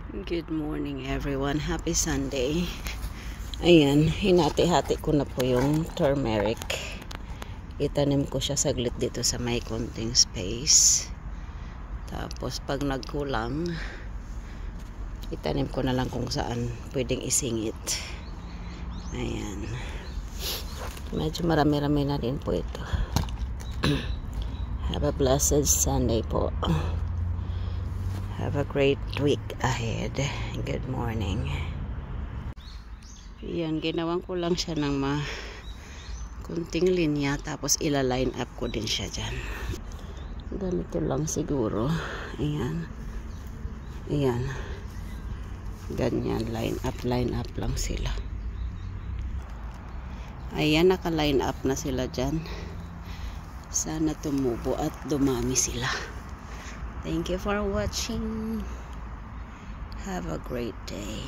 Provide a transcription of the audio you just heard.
Good morning everyone. Happy Sunday. Ayan, hinati-hati ko na po yung turmeric. Itanim ko siya saglit dito sa may konting space. Tapos pag nagkulang, itanim ko na lang kung saan pwedeng isingit. Ayan. Medyo marami-rami na rin po ito. Have a blessed Sunday po. Have a great week ahead. Good morning. Yan, ginawan ko lang siya ng kunting linya, tapos ila-line up ko din siya dyan. Ganito lang siguro. Ayan. Ayan. Ganyan, line up lang sila. Ayan, naka-line up na sila dyan. Sana tumubo at dumami sila. Thank you for watching. Have a great day.